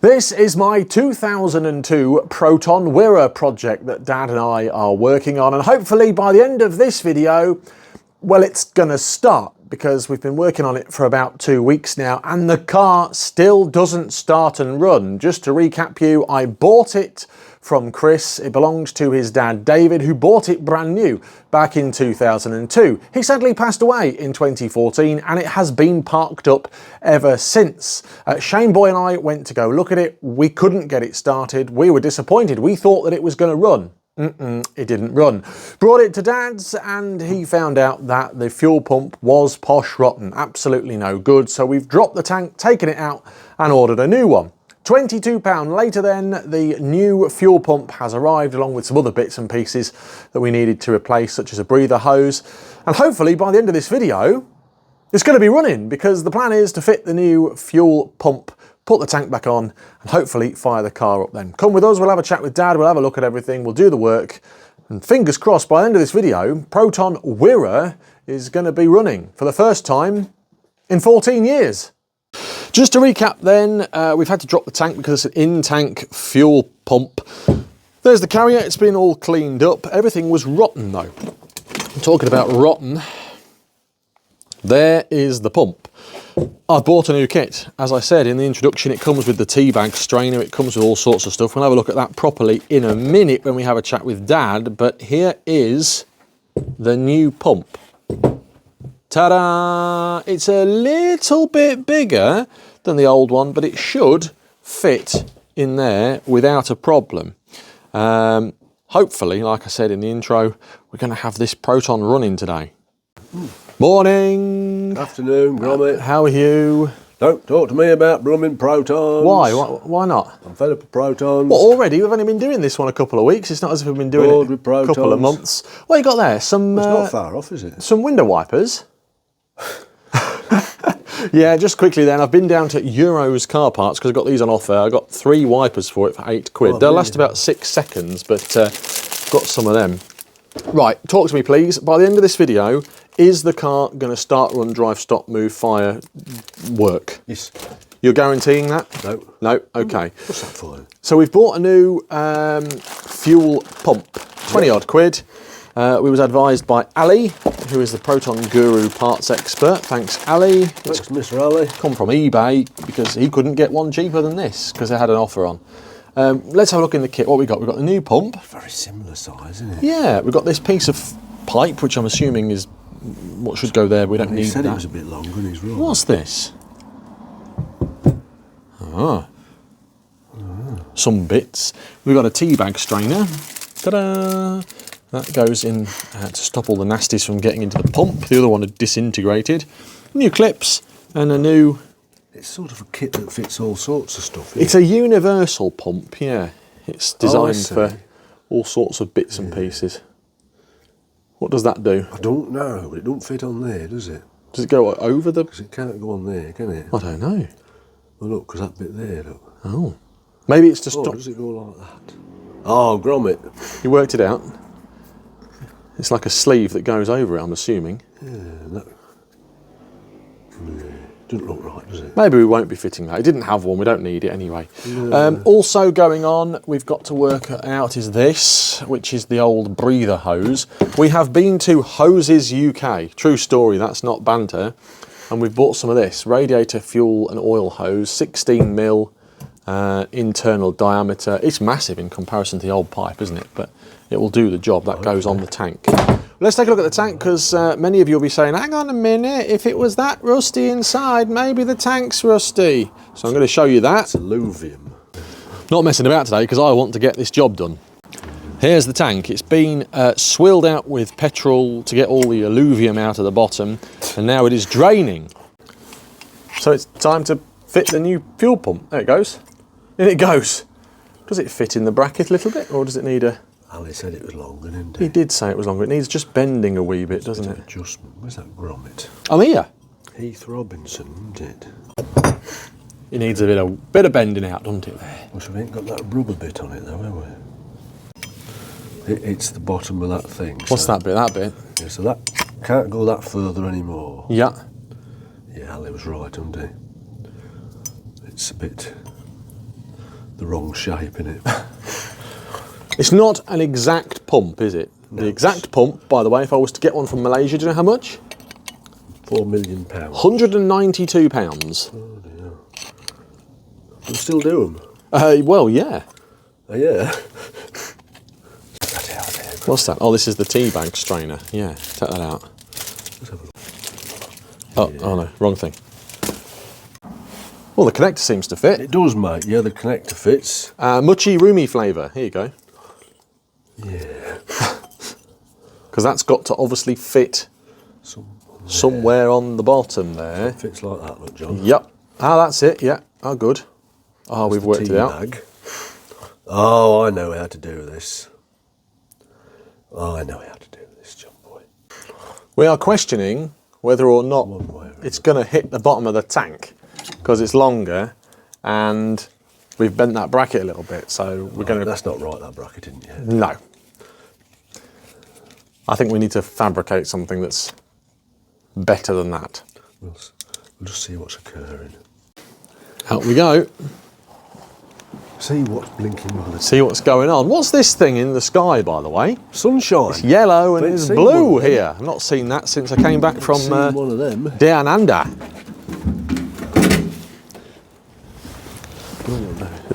This is my 2002 Proton Wira project that Dad and I are working on, and hopefully by the end of this video, well, it's gonna start, because we've been working on it for about 2 weeks now and the car still doesn't start and run. Just to recap you, I bought it from Chris. It belongs to his dad David, who bought it brand new back in 2002. He sadly passed away in 2014 and it has been parked up ever since. Shane Boy and I went to go look at it. We couldn't get it started. We were disappointed. We thought that it was going to run. It didn't run. Brought it to Dad's and he found out that the fuel pump was posh rotten, absolutely no good. So we've dropped the tank, taken it out and ordered a new one. £22 later then, the new fuel pump has arrived along with some other bits and pieces that we needed to replace, such as a breather hose. And hopefully by the end of this video, it's going to be running, because the plan is to fit the new fuel pump, put the tank back on and hopefully fire the car up then. Come with us, we'll have a chat with Dad, we'll have a look at everything, we'll do the work, and fingers crossed by the end of this video, Proton Wira is going to be running for the first time in 14 years. Just to recap then, we've had to drop the tank because it's an in-tank fuel pump. There's the carrier, it's been all cleaned up. Everything was rotten though. I'm talking about rotten. There is the pump. I've bought a new kit. As I said in the introduction, it comes with the teabag strainer, it comes with all sorts of stuff. We'll have a look at that properly in a minute when we have a chat with Dad, but here is the new pump. Ta-da! It's a little bit bigger than the old one, but it should fit in there without a problem. Hopefully, like I said in the intro, we're going to have this Proton running today. Morning! Afternoon, Gromit. How are you? Don't talk to me about blooming Protons. Why? Why not? I'm fed up with Protons. Well, already? We've only been doing this one a couple of weeks. It's not as if we've been doing it a couple of months. What you got there? Some. It's not far off, is it? Some window wipers. Yeah, just quickly then, I've been down to Euro's car parts because I got these on offer. I got 3 wipers for it for £8. Oh, They'll last about 6 seconds, but got some of them. Right, talk to me please. By the end of this video, is the car going to start, run, drive, stop, move, fire, work? Yes. You're guaranteeing that? No. No? Okay. What's that for? So we've bought a new fuel pump, 20 odd quid. We was advised by Ali, who is the Proton Guru parts expert. Thanks, Ali. Thanks, Mr. Ali. Come from eBay because he couldn't get one cheaper than this because they had an offer on. Let's have a look in the kit. What we got? We've got the new pump. Very similar size, isn't it? Yeah, we've got this piece of pipe, which I'm assuming is what should go there. We don't need that. He said it was a bit longer and he's wrong. What's this? Some bits. We've got a teabag strainer. Ta-da! That goes in to stop all the nasties from getting into the pump. The other one had disintegrated. New clips and a new... It's sort of a kit that fits all sorts of stuff. It's a universal pump, yeah. It's designed for all sorts of bits and pieces. What does that do? I don't know, but it don't fit on there, does it? Does it go over the... Because it can't go on there, can it? I don't know. Well, look, because that bit there, look. Oh. Maybe it's to stop... Oh, does it go like that? Oh, Gromit. You worked it out? It's like a sleeve that goes over it, I'm assuming. Yeah, look. Doesn't look right, does it? Maybe we won't be fitting that. It didn't have one, we don't need it anyway. No. Also going on, we've got to work out is this, which is the old breather hose. We have been to Hoses UK. True story, that's not banter. And we've bought some of this, radiator fuel and oil hose, 16mm internal diameter. It's massive in comparison to the old pipe, isn't it? But it will do the job. That goes on the tank. Let's take a look at the tank, because many of you will be saying, hang on a minute, if it was that rusty inside, maybe the tank's rusty. So I'm going to show you that. It's alluvium. Not messing about today, because I want to get this job done. Here's the tank. It's been swilled out with petrol to get all the alluvium out of the bottom, and now it is draining. So it's time to fit the new fuel pump. There it goes. In it goes. Does it fit in the bracket a little bit, or does it need a... Ali said it was longer, didn't he? He did say it was longer. It needs just bending a wee bit, doesn't it? Adjustment. Where's that Gromit? I'm here. Heath Robinson, isn't it? It needs a bit of bending out, doesn't it? There. Well, we ain't got that rubber bit on it, though, have we? It's the bottom of that thing. What's that bit? That bit? Yeah, so that can't go that further anymore. Yeah. Yeah, Ali was right, wasn't he? It's a bit the wrong shape, innit? It's not an exact pump, is it? No. The exact pump, by the way, if I was to get one from Malaysia, do you know how much? £4 million. £192. Oh dear. You still do them? Well, yeah. Oh, yeah. What's that? Oh, this is the teabag strainer. Yeah, take that out. Let's have a look. Oh, yeah. Oh no, wrong thing. Well, the connector seems to fit. It does, mate. Yeah, the connector fits. Muchy roomy flavour. Here you go. Yeah. Because that's got to obviously fit somewhere on the bottom there. It fits like that, look, John. Yep. Ah, that's it. Yeah. Oh, good. Oh, we've worked it out. Oh, I know how to do this. Oh, I know how to do this, John boy. We are questioning whether or not it's going to hit the bottom of the tank because it's longer and we've bent that bracket a little bit. So we're going to... That's not right, that bracket, isn't it? No. I think we need to fabricate something that's better than that. We'll just see what's occurring. Out we go. See what's blinking by the... See what's going on. What's this thing in the sky, by the way? Sunshine. It's yellow and it's blue here. I've not seen that since I came back from one of them. Down Under.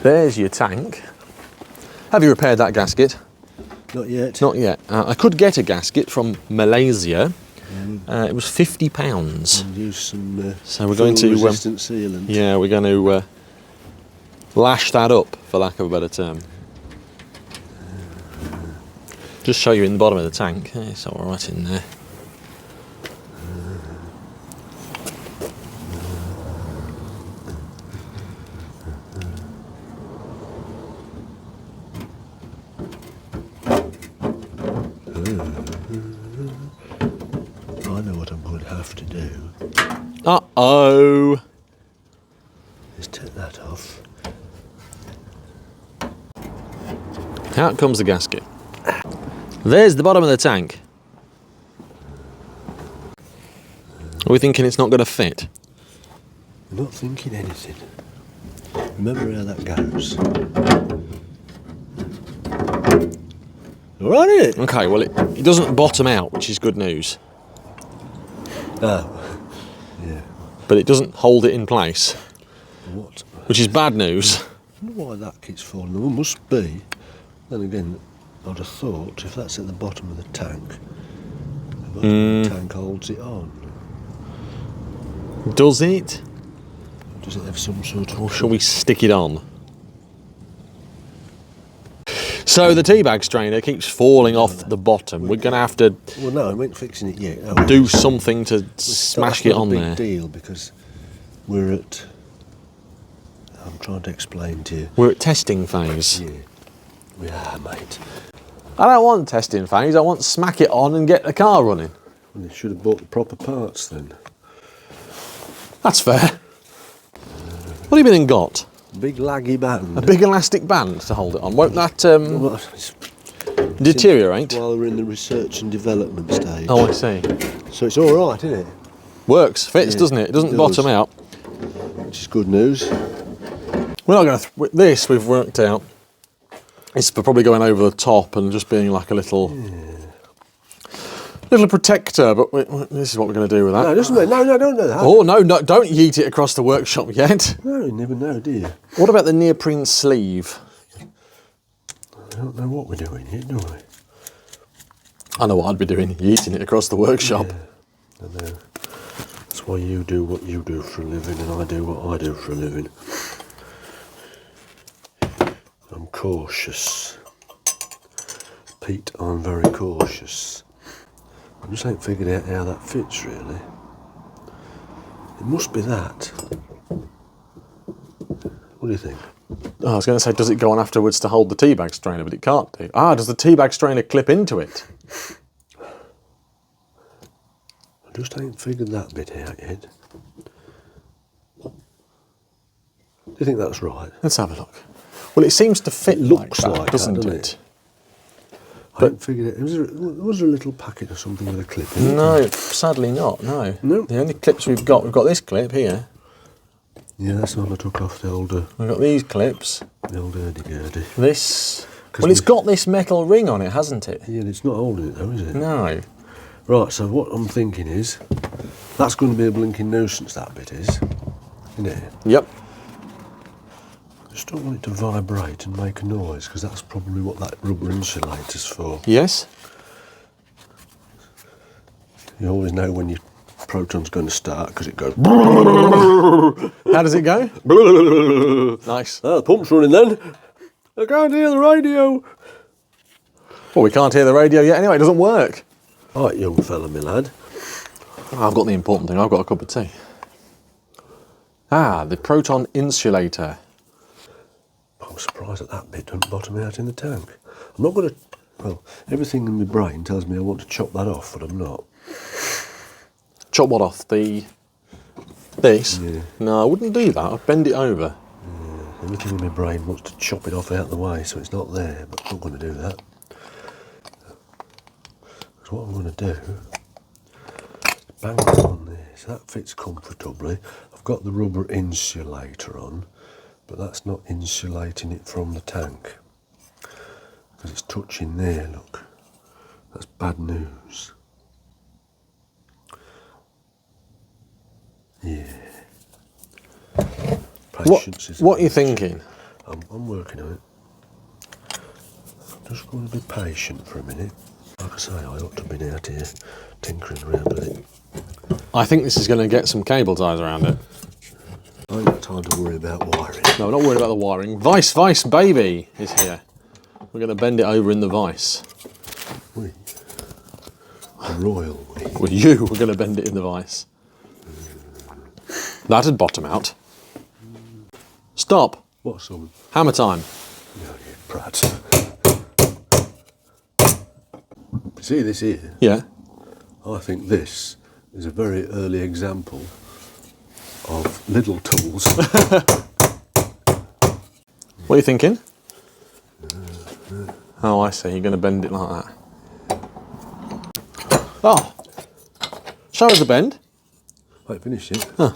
There's your tank. Have you repaired that gasket? Not yet. Not yet. I could get a gasket from Malaysia. It was £50. And use some so we're going to resistant sealant. Yeah, we're going to lash that up, for lack of a better term. Just show you in the bottom of the tank. It's all right in there. I know what I'm going to have to do. Uh-oh. Let's take that off. Out comes the gasket. There's the bottom of the tank. Are we thinking it's not going to fit? I'm not thinking anything. Remember how that goes. All right, isn't it? Okay, well, it doesn't bottom out, which is good news. Oh, yeah. But it doesn't hold it in place, What? which is bad news. I wonder why that keeps falling. There must be. Then again, I'd have thought if that's at the bottom of the tank, the bottom of the tank holds it on. Does it? Or does it have some sort of... Or shall we stick it on? So the teabag strainer keeps falling off the bottom. We're going to have to... Well, no, I ain't fixing it yet. No, do something to smash it on there. That's not a big deal because we're at... I'm trying to explain to you. We're at testing phase. Yeah, we are, mate. I don't want testing phase. I want to smack it on and get the car running. Well, you should have bought the proper parts then. That's fair. What have you been and got? A big laggy band. A big elastic band to hold it on. Won't that Well, deteriorate? While we're in the research and development stage. Oh, I see. So it's all right, isn't it? Works, fits, doesn't it? It doesn't bottom out. Which is good news. We're not going to... This we've worked out. It's for probably going over the top and just being like a little... little protector, but this is what we're going to do with that. No, doesn't it? No, don't do that. Oh, no, don't yeet it across the workshop yet. No, you never know, do you? What about the neoprene sleeve? I don't know what we're doing here, do we? I know what I'd be doing, yeeting it across the workshop. Yeah, I know. That's why you do what you do for a living and I do what I do for a living. I'm cautious. Pete, I'm very cautious. I just ain't figured out how that fits, really. It must be that. What do you think? Oh, I was going to say, does it go on afterwards to hold the teabag strainer, but it can't do. Ah, does the teabag strainer clip into it? I just ain't figured that bit out yet. Do you think that's right? Let's have a look. Well, it seems to fit. It looks like that, like doesn't that, doesn't it? I haven't figured it. Was there a little packet or something with a clip in it? No, sadly not. No. No. The only clips we've got this clip here. Yeah, that's the one I took off the older. We've got these clips. the old hurdy-gurdy. This... Well, it's got this metal ring on it, hasn't it? Yeah, it's not holding it though, is it? No. Right, so what I'm thinking is, that's going to be a blinking nuisance, that bit is. Isn't it? Yep. I just don't want it to vibrate and make a noise, because that's probably what that rubber insulator's for. Yes. You always know when your Proton's going to start, because it goes... How does it go? Nice. Oh, the pump's running then. I can't hear the radio. Well, we can't hear the radio yet anyway, it doesn't work. Right, young fella, my lad. I've got the important thing, I've got a cup of tea. Ah, the Proton insulator. I'm surprised that bit doesn't bottom out in the tank. I'm not going to... Well, everything in my brain tells me I want to chop that off, but I'm not. Chop what off? This? Yeah. No, I wouldn't do that, I'd bend it over. Everything in my brain wants to chop it off out of the way so it's not there, but I'm not going to do that. Because what I'm going to do is bang it on there, so that fits comfortably. I've got the rubber insulator on, but that's not insulating it from the tank. Because it's touching there, look. That's bad news. Yeah. Patience is... What are you thinking? I'm working on it. I'm just going to be patient for a minute. Like I say, I ought to have been out here tinkering around with it. I think this is going to get some cable ties around it. I ain't got time to worry about wiring. No, we're not worried about the wiring. Vice baby is here. We're going to bend it over in the vice. We. The royal we. Well, we're going to bend it in the vice. That'd bottom out. Stop. What's on? Hammer time. No, you brat. See this here? Yeah. I think this is a very early example of little tools. What are you thinking? Oh, I see. You're going to bend it like that. Oh. Show us the bend. I ain't finished yet. Huh.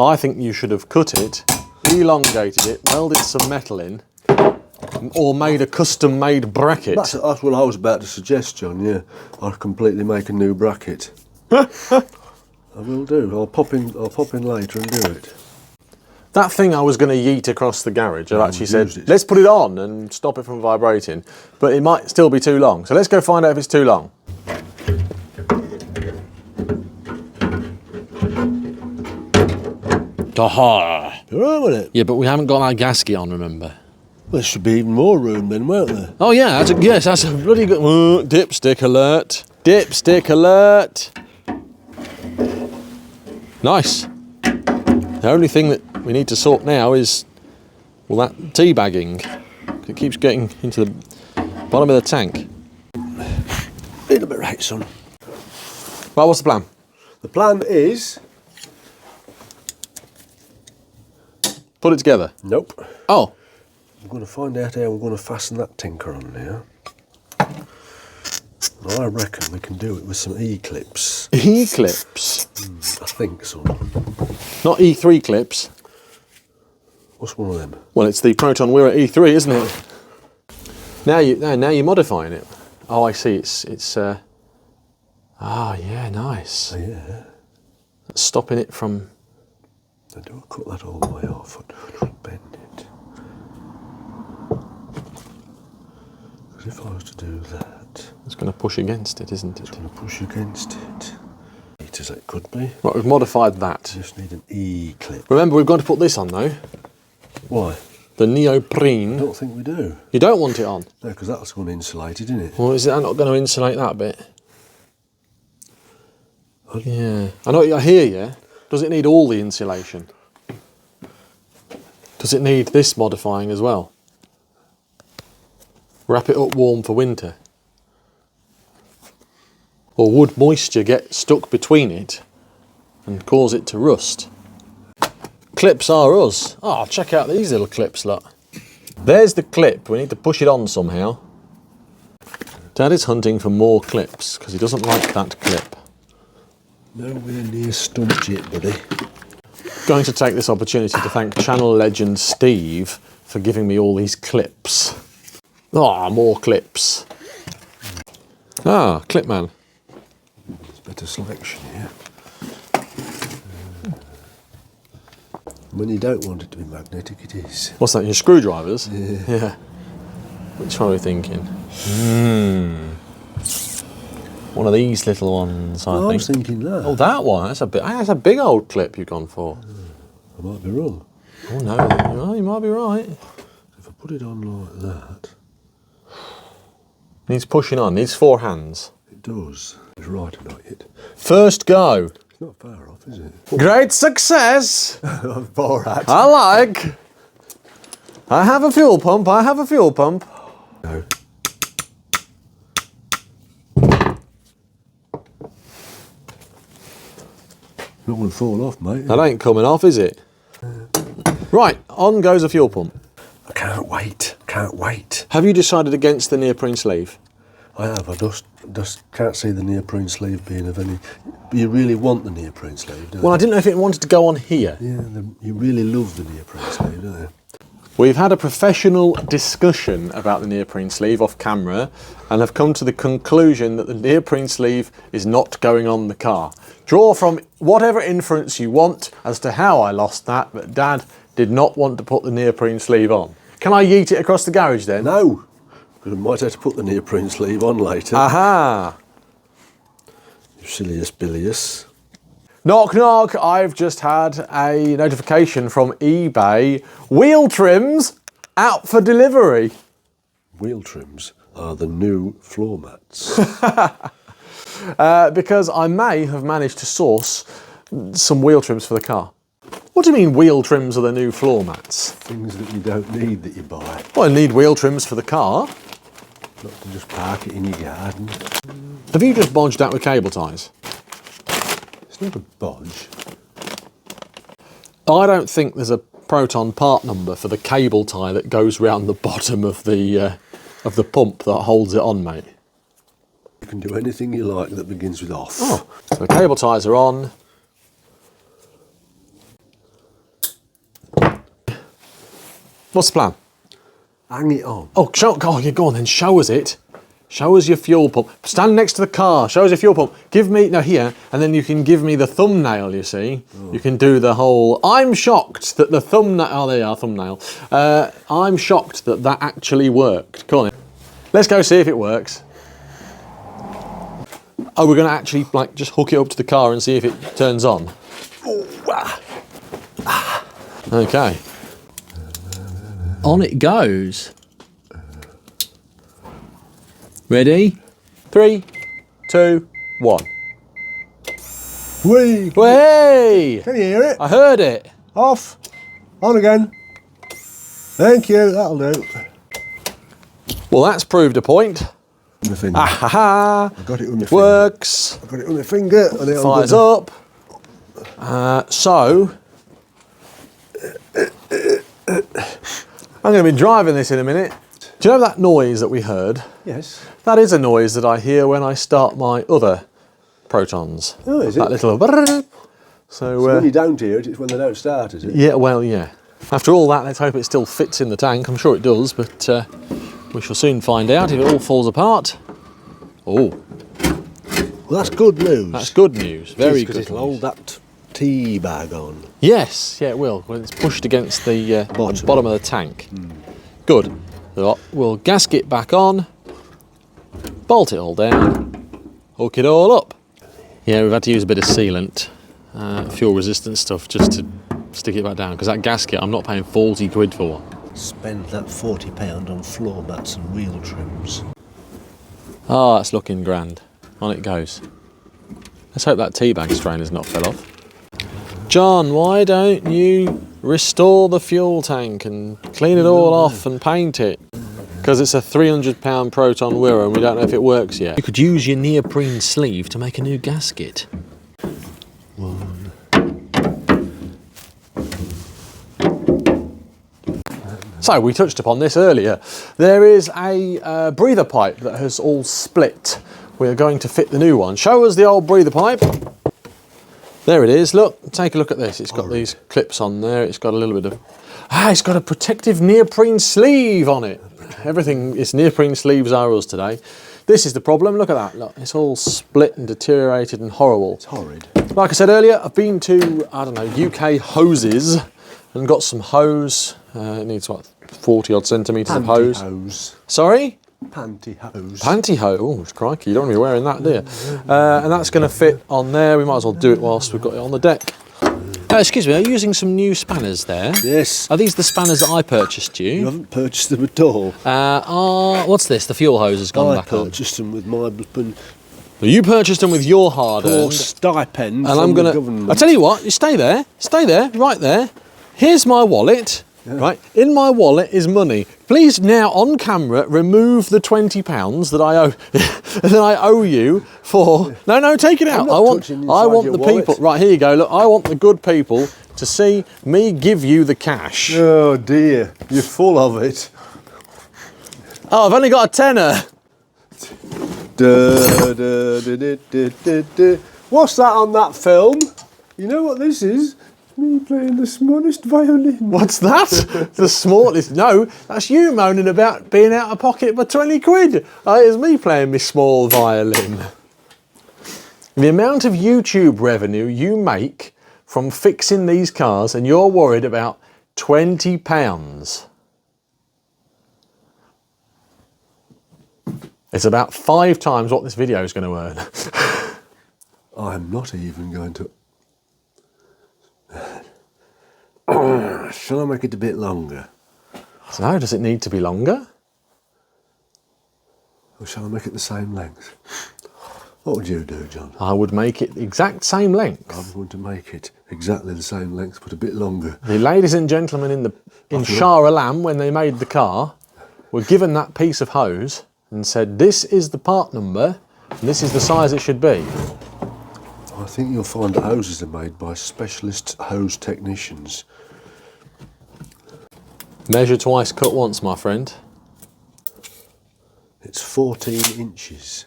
I think you should have cut it, elongated it, welded some metal in, or made a custom-made bracket. That's what I was about to suggest, John, yeah. I'll completely make a new bracket. I will do. I'll pop in later and do it. That thing I was going to yeet across the garage, I've actually said, it. let's put it on and stop it from vibrating, but it might still be too long. So let's go find out if it's too long. Aha! You're all right with it? Yeah, but we haven't got our gasket on, remember? There should be even more room then, won't there? Oh yeah, that's a bloody good... dipstick alert. Dipstick alert. Nice. The only thing that we need to sort now is, well, that teabagging. It keeps getting into the bottom of the tank. Little bit right, son. Well, what's the plan? The plan is... Put it together. Nope. Oh. I'm going to find out how we're going to fasten that tinker on now. I reckon we can do it with some E-clips. E-clips? I think so. Not E3 clips. What's one of them? Well, it's the Proton Wira E3, isn't it? Now you're modifying it. Oh, I see. It's yeah, nice. Oh, yeah. That's stopping it from... I do cut that all the way off. I don't bend it. Because if I was to do that... It's going to push against it, isn't it? It's going to push against it. Neat as it could be. Right, we've modified that. Just need an E-clip. Remember, we've got to put this on, though. Why? The I neoprene. don't think we do. You don't want it on? No, because that's going to insulate it, isn't it? Well, is that not going to insulate that bit? Yeah. I hear you. Does it need all the insulation? Does it need this modifying as well? Wrap it up warm for winter? Or would moisture get stuck between it and cause it to rust? Clips are us. Oh, check out these little clips, look. There's the clip. We need to push it on somehow. Dad is hunting for more clips because he doesn't like that clip. Nowhere near stumped yet, buddy. Going to take this opportunity to thank channel legend Steve for giving me all these clips. Ah, more clips. Ah, Clipman. There's better selection here. When you don't want it to be magnetic, it is. What's that, your screwdrivers? Yeah. Which one are we thinking? One of these little ones, I think. I was thinking that. Oh, that one. That's a big old clip you've gone for. I might be wrong. Oh no, you might be right. If I put it on like that... Needs pushing on, needs 4 hands. It does. It's right or not yet. First go. It's not far off, is it? Great success. Borat. I like. I have a fuel pump, No. Not going to fall off, mate. That ain't coming off, is it? Right, on goes a fuel pump. I can't wait. Can't wait. Have you decided against the neoprene sleeve? I have. I just can't see the neoprene sleeve being of any... You really want the neoprene sleeve, don't Well, I you? didn't know if it wanted to go on here. Yeah, you really love the neoprene sleeve, don't you? We've had a professional discussion about the neoprene sleeve off camera and have come to the conclusion that the neoprene sleeve is not going on the car. Draw from whatever inference you want as to how I lost that, but Dad did not want to put the neoprene sleeve on. Can I yeet it across the garage then? No, because I might have to put the neoprene sleeve on later. Aha! You silliest bilious. Knock knock, I've just had a notification from eBay. Wheel trims out for delivery. Wheel trims are the new floor mats. Because I may have managed to source some wheel trims for the car. What do you mean wheel trims are the new floor mats? Things that you don't need that you buy. Well, I need wheel trims for the car. Not to just park it in your garden. Have you just bodged that with cable ties? It's not a bodge. I don't think there's a Proton part number for the cable tie that goes round the bottom of the pump that holds it on, mate. You can do anything you like that begins with off. Oh, so the cable ties are on. What's the plan? Hang it on. Oh, yeah, go on then, show us it. Show us your fuel pump. Stand next to the car, show us your fuel pump. Give me, no, here, and then you can give me the thumbnail, you see. Oh. You can do the whole, I'm shocked that the thumbnail, oh, there you are, thumbnail. I'm shocked that that actually worked. Come on, let's go see if it works. Oh, we're going to actually, like, just hook it up to the car and see if it turns on. Okay. On it goes. Ready? 3, 2, 1. Whee! Hey! Can you hear it? I heard it. Off. On again. Thank you, that'll do. Well, that's proved a point. My finger. Ah ha ha! I got it with my finger. Works. I got it with my finger. And it'll Fires go. up. So, I'm going to be driving this in a minute. Do you know that noise that we heard? Yes. That is a noise that I hear when I start my other Protons. Oh, is it? That little... So when you don't hear it, it's when they don't start, is it? Yeah, well, yeah. After all that, let's hope it still fits in the tank. I'm sure it does, but we shall soon find out if it all falls apart. Oh. Well, that's good news. That's good news. Very good news. It'll hold that tea bag on. Yes, yeah, it will. When it's pushed against the bottom of the tank. Good. So we'll gasket back on, bolt it all down, hook it all up. Yeah, we've had to use a bit of sealant, fuel resistant stuff, just to stick it back down, because that gasket, I'm not paying 40 quid for one. Spend that £40 on floor mats and wheel trims. Oh, that's looking grand. On it goes. Let's hope that teabag strainer's not fell off. John, why don't you restore the fuel tank and clean it all off and paint it? Because it's a £300 Proton Wira and we don't know if it works yet. You could use your neoprene sleeve to make a new gasket. One. So, we touched upon this earlier. There is a breather pipe that has all split. We're going to fit the new one. Show us the old breather pipe. There it is. Look, take a look at this. It's got these clips on there. It's got a little bit of... it's got a protective neoprene sleeve on it. Everything, its neoprene sleeves are us today. This is the problem. Look at that. Look, it's all split and deteriorated and horrible. It's horrid. Like I said earlier, I've been to, I don't know, UK hoses and got some hose. It needs, what, 40 odd centimetres of hose. Pantyhose. Sorry? Pantyhose. Pantyhose. Oh, crikey, you don't want to be wearing that, do you? And that's going to fit on there. We might as well do it whilst we've got it on the deck. Excuse me, are you using some new spanners there? Yes. Are these the spanners that I purchased you? You haven't purchased them at all. What's this? The fuel hose has gone back on. I purchased them with my husband. Well, you purchased them with your hard-earned stipend and from the government. I tell you what, you stay there, right there. Here's my wallet. Yeah. Right, in my wallet is money. Please now, on camera, remove the £20 that I owe that I owe you for. No, take it out. I want the people. Right, here you go. Look, I want the good people to see me give you the cash. Oh dear, you're full of it. Oh, I've only got a tenner. What's that on that film? You know what this is? Me playing the smallest violin. What's that? The smallest? No, that's you moaning about being out of pocket for 20 quid. It's me playing my small violin. The amount of YouTube revenue you make from fixing these cars and you're worried about £20. It's about 5 times what this video is going to earn. I'm not even going to... Shall I make it a bit longer? So, does it need to be longer? Or shall I make it the same length? What would you do, John? I would make it the exact same length. I'm going to make it exactly the same length, but a bit longer. The ladies and gentlemen in Shah Alam, when they made the car, were given that piece of hose and said, this is the part number, and this is the size it should be. I think you'll find that hoses are made by specialist hose technicians. Measure twice, cut once, my friend. It's 14 inches.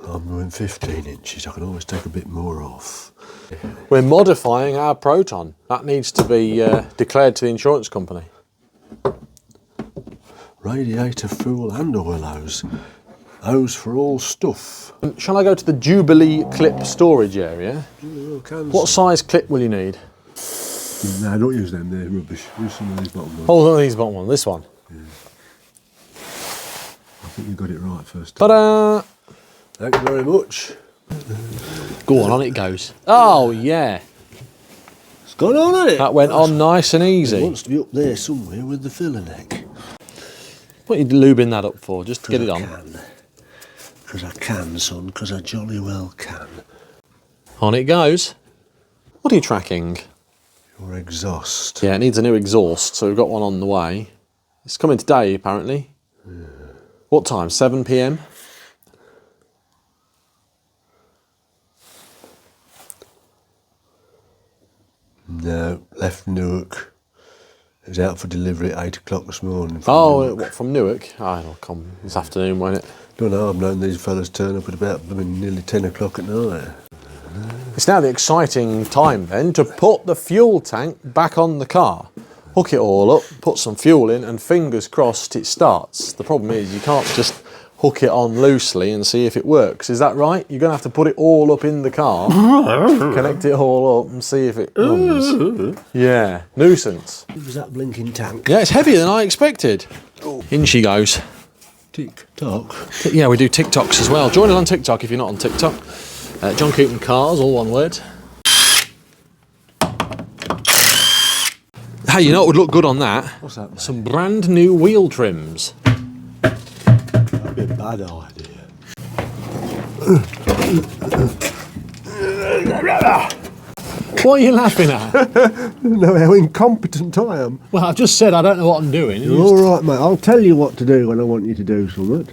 I'm going 15 inches. I can always take a bit more off. We're modifying our Proton. That needs to be declared to the insurance company. Radiator, fuel and oil hose. Hose for all stuff. Shall I go to the Jubilee clip storage area? What size clip will you need? No, don't use them, they're rubbish. Use some of these bottom ones. Oh, these bottom one, this one. Yeah. I think you got it right first time. Ta-da! Thank you very much. Go on it goes. Oh, yeah. It's gone on, hasn't it? That went on nice and easy. It wants to be up there somewhere with the filler neck. What are you lubing that up for? Just to get it on? Because I can, son, because I jolly well can. On it goes. What are you tracking? Your exhaust. Yeah, it needs a new exhaust, so we've got one on the way. It's coming today, apparently. Yeah. What time? 7 PM? No, left Newark. It was out for delivery at 8 o'clock this morning. Oh, what, from Newark? Oh, it'll come this afternoon, won't it? Don't know, I've known these fellas turn up at about nearly 10 o'clock at night. It's now the exciting time then to put the fuel tank back on the car. Hook it all up, put some fuel in, and fingers crossed it starts. The problem is you can't just hook it on loosely and see if it works. Is that right? You're going to have to put it all up in the car, connect it all up and see if it runs. Yeah, nuisance. It was that blinking tank. Yeah, it's heavier than I expected. Oh. In she goes. TikTok? Yeah, we do TikToks as well. Join us on TikTok if you're not on TikTok. John Coupland Cars, all one word. Hey, you know what would look good on that? What's that, mate? Some brand new wheel trims. That'd be a bad idea. What are you laughing at? I don't know how incompetent I am. Well, I've just said I don't know what I'm doing. You're all right, mate. I'll tell you what to do when I want you to do something.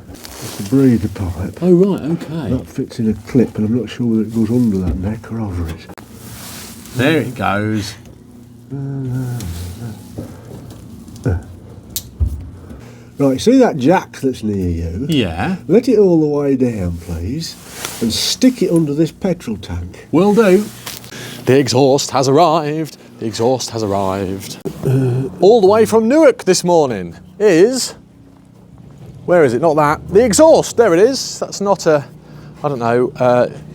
It's a breather pipe. Oh, right, okay. That fits in a clip, and I'm not sure whether it goes under that neck or over it. There it goes. Right, see that jack that's near you? Yeah. Let it all the way down, please, and stick it under this petrol tank. Will do. The exhaust has arrived. The exhaust has arrived. All the way from Newark this morning is... Where is it? Not that. The exhaust. There it is. That's not a, I don't know,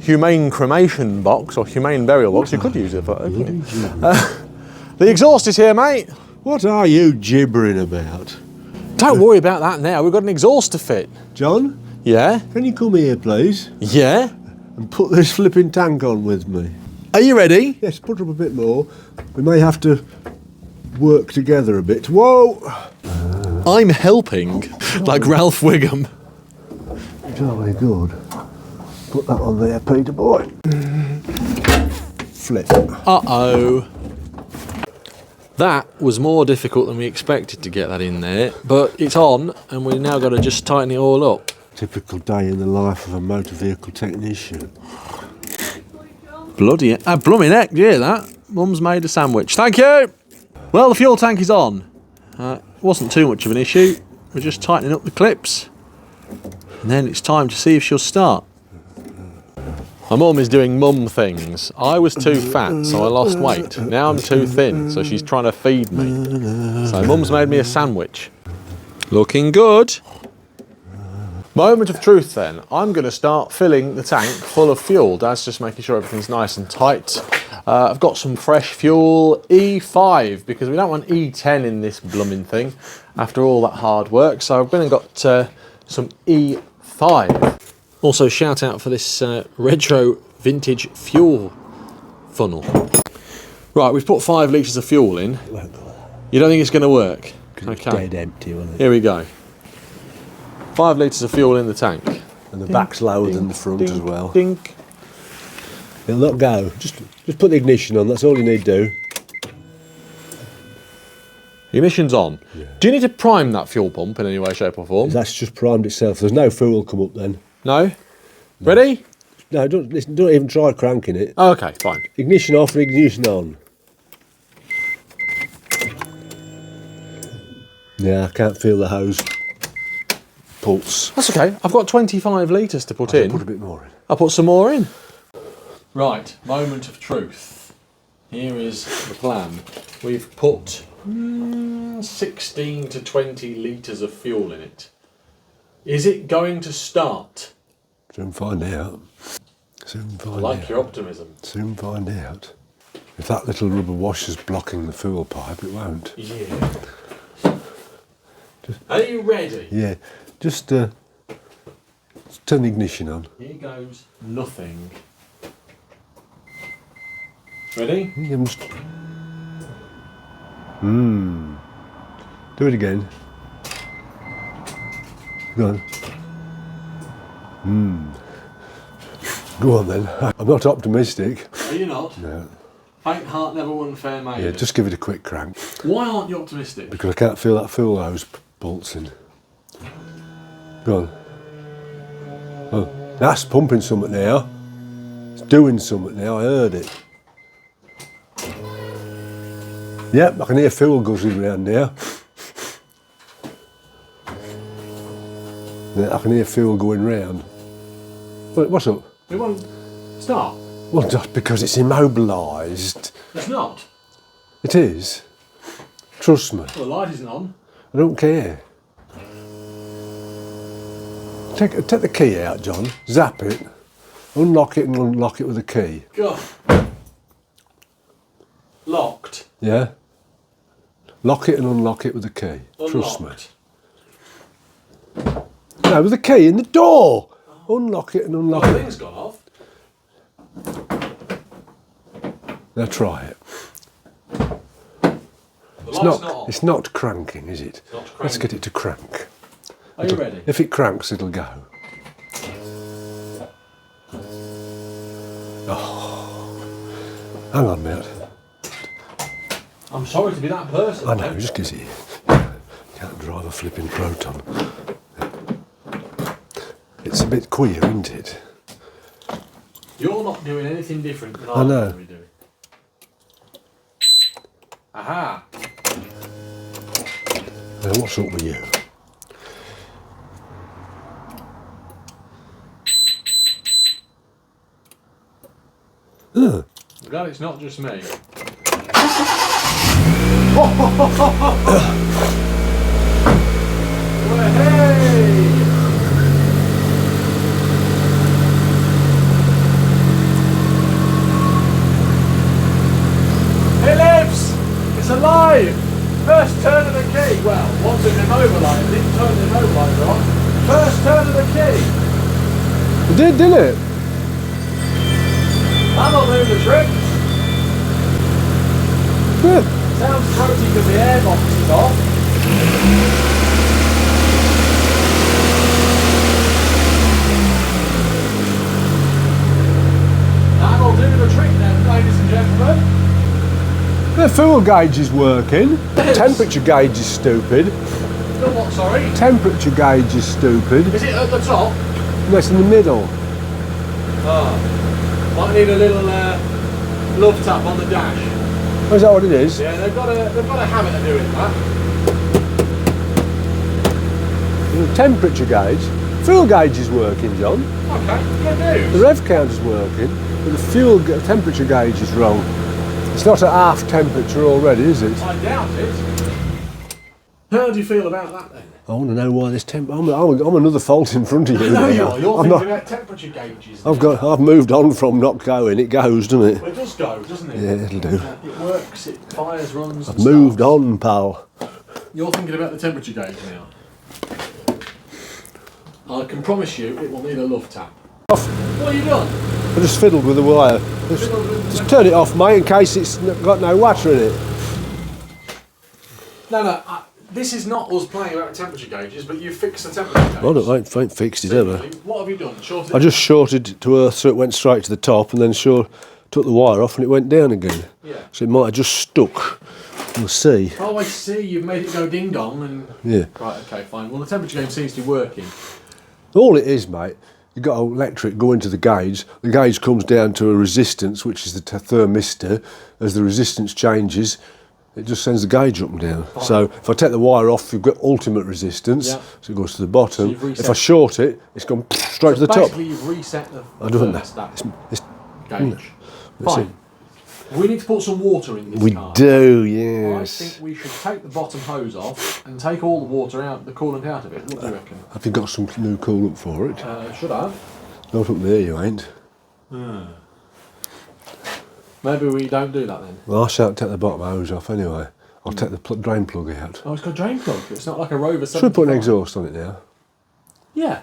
humane cremation box or humane burial box. You could use it for that, couldn't you? The exhaust is here, mate. What are you gibbering about? Don't worry about that now. We've got an exhaust to fit. John? Yeah? Can you come here, please? Yeah? And put this flipping tank on with me. Are you ready? Yes, put up a bit more. We may have to work together a bit. Whoa! I'm helping, like Ralph Wiggum. Jolly good. Put that on there, Peter boy. Flip. Uh-oh. That was more difficult than we expected to get that in there, but it's on, and we've now got to just tighten it all up. Typical day in the life of a motor vehicle technician. Bloody blooming heck, yeah, that. Mum's made a sandwich. Thank you! Well, the fuel tank is on. It wasn't too much of an issue. We're just tightening up the clips. And then it's time to see if she'll start. My mum is doing mum things. I was too fat, so I lost weight. Now I'm too thin, so she's trying to feed me. So mum's made me a sandwich. Looking good. Moment of truth then. I'm going to start filling the tank full of fuel. Dad's just making sure everything's nice and tight. I've got some fresh fuel, E5, because we don't want E10 in this blooming thing after all that hard work. So I've been and got some E5. Also shout out for this retro vintage fuel funnel. Right, we've put 5 litres of fuel in. You don't think it's going to work? Okay. It's dead empty, wasn't it? Here we go. 5 litres of fuel in the tank. And the back's lower than the front as well. Dink. It'll not go. Just put the ignition on, that's all you need to do. The ignition's on. Yeah. Do you need to prime that fuel pump in any way, shape or form? That's just primed itself. There's no fuel come up then. No? Ready? No, don't even try cranking it. Oh, okay, fine. Ignition off, ignition on. Yeah, I can't feel the hose pulse. That's okay. I've got 25 litres to put in. Put a bit more in. I'll put some more in. Right, moment of truth. Here is the plan. We've put 16 to 20 litres of fuel in it. Is it going to start? Soon find out. Soon find out. I like your optimism. Soon find out. If that little rubber washer's blocking the fuel pipe, it won't. Yeah. Are you ready? Yeah. Just turn the ignition on. Here goes nothing. Ready? Yeah, do it again. Go on. Go on then. I'm not optimistic. Are you not? No. Faint heart never won fair maiden. Yeah, just give it a quick crank. Why aren't you optimistic? Because I can't feel that fuel hose pulsing. Go on. Oh, that's pumping something now. It's doing something now, I heard it. Yep, I can hear fuel guzzling around now. Yeah, I can hear fuel going round. What's up? We won't start. Well, just because it's immobilised. It's not. It is. Trust me. Well, the light isn't on. I don't care. Take the key out, John. Zap it. Unlock it and unlock it with a key. God. Locked. Yeah? Lock it and unlock it with a key. Unlocked. Trust me. No, with a key in the door. Unlock it and unlock The it. thing's gone off. Now try it. The light's not on. It's not cranking, is it? It's not cranking. Let's get it to crank. Are you ready? If it cranks, it'll go. Oh. Hang on a minute. I'm sorry to be that person. I know, just because you can't drive a flipping Proton. It's a bit queer, isn't it? You're not doing anything different than I know. I'm doing. Aha! Now, what's up with you? glad it's not just me. Well, hey! It lives! It's alive! First turn of the key. Well, once it's immobilised, it didn't turn the immobiliser on. First turn of the key. It did, didn't it? That'll do the trick. Yeah. Sounds throaty because the airbox is off. That'll do the trick then, ladies and gentlemen. The fuel gauge is working. Temperature gauge is stupid. Still what, sorry? Temperature gauge is stupid. Is it at the top? That's in the middle. Oh. Might need a little love tap on the dash. Oh, is that what it is? Yeah, they've got a habit of doing that. The temperature gauge. Fuel gauge is working, John. Okay, good news. The rev count is working, but the temperature gauge is wrong. It's not at half temperature already, is it? I doubt it. How do you feel about that then? I want to know why this I'm another fault in front of you. No, you are. You're I'm thinking about temperature gauges. I've moved on from not going. It goes, doesn't it? Well, it does go, doesn't it? Yeah, it'll do. It works. It fires, runs. I've moved on, pal. You're thinking about the temperature gauge now. I can promise you, it will need a love tap. Off. What have you done? I just fiddled with the wire. Just turn it off, mate, in case it's got no water in it. No. This is not us playing about temperature gauges, but you fixed the temperature gauge. I ain't fixed it ever. What have you done? Shorted I just shorted it to earth so it went straight to the top, and then took the wire off and it went down again. Yeah. So it might have just stuck. We'll see. Oh, I see. You've made it go ding dong and. Yeah. Right. Okay. Fine. Well, the temperature gauge seems to be working. All it is, mate, you've got an electric going to the gauge. The gauge comes down to a resistance, which is the thermistor. As the resistance changes, it just sends the gauge up and down. Fine. So if I take the wire off, you've got ultimate resistance, Yeah. so it goes to the bottom. So If I short it, it's gone straight to the top. Basically, you've reset the I don't know. thermostat It's, gauge. That's Fine. We need to put some water in this we car. do, I yes. think we should take the bottom hose off and take all the water out, the coolant out of it. What do you reckon? Have you got some new coolant for it? Should I? Not up there, you ain't. Maybe we don't do that then. Well, I shan't take the bottom hose off anyway. I'll take the drain plug out. Oh, it's got a drain plug. It's not like a Rover 75. Should we put an exhaust on it now? Yeah,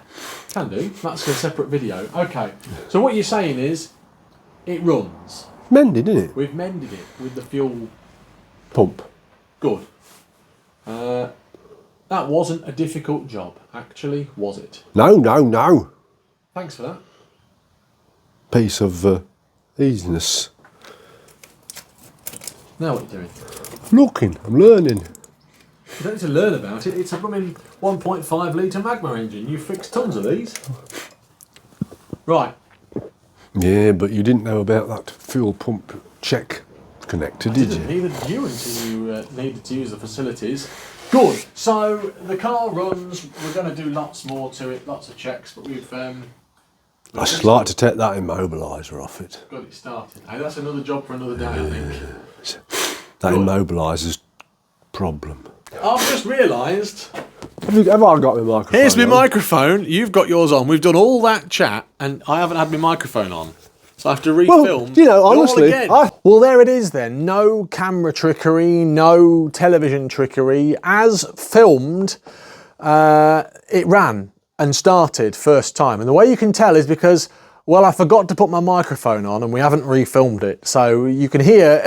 can do. That's a separate video. Okay. So what you're saying is, it runs. Mended, isn't it? We've mended it with the fuel Pump. good. That wasn't a difficult job, actually, was it? No. Thanks for that. Piece of easiness. Now what are you doing? Looking, I'm learning. You don't need to learn about it. It's a blooming 1.5 litre magma engine. You've fixed tons of these. Right. Yeah, but you didn't know about that fuel pump check connector, did you? Neither did you until you needed to use the facilities. Good. So the car runs. We're going to do lots more to it, lots of checks, but we've I'd just like to take that immobiliser off it. got it started. Hey, that's another job for another day, I think. That Good. immobiliser's problem. I've just realised. Have I got my microphone Here's my on? microphone. You've got yours on. We've done all that chat, and I haven't had my microphone on. So I have to refilm. Well, you know, it all honestly, again. Well, there it is then. No camera trickery, no television trickery. As filmed, it ran and started first time. And the way you can tell is because, well, I forgot to put my microphone on and we haven't refilmed it. So you can hear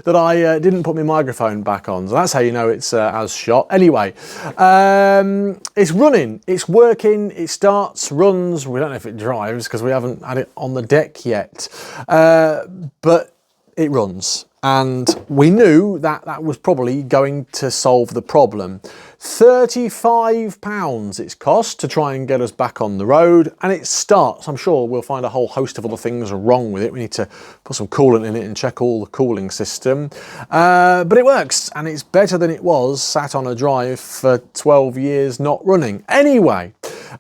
that I didn't put my microphone back on. So that's how you know it's as shot. Anyway, it's running, it's working, it starts, runs. We don't know if it drives because we haven't had it on the deck yet. But it runs. and we knew that that was probably going to solve the problem. £35 it's cost to try and get us back on the road, and it starts. I'm sure we'll find a whole host of other things wrong with it. We need to put some coolant in it and check all the cooling system. But it works, and it's better than it was sat on a drive for 12 years not running. Anyway,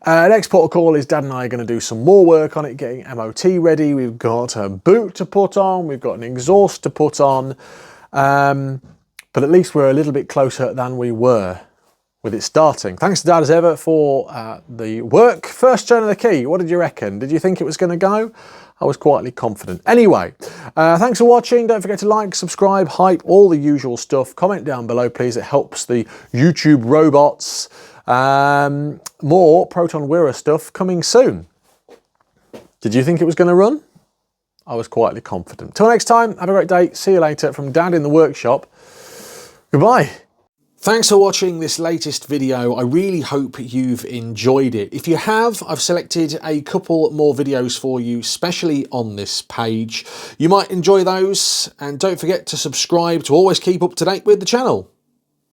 next port of call is Dad and I are going to do some more work on it, getting MOT ready. We've got a boot to put on, we've got an exhaust to put on, but at least we're a little bit closer than we were with it starting. Thanks to Dad as ever for the work. First turn of the key, what did you reckon? Did you think it was going to go? I was quietly confident. Anyway, thanks for watching. Don't forget to like, subscribe, hype, all the usual stuff. Comment down below, please. It helps the YouTube robots. More Proton Wira stuff coming soon. Did you think it was going to run? I was quietly confident. Till next time, have a great day. See you later from Dad in the workshop. Goodbye. Thanks for watching this latest video. I really hope you've enjoyed it. If you have, I've selected a couple more videos for you, especially on this page. You might enjoy those, and don't forget to subscribe to always keep up to date with the channel.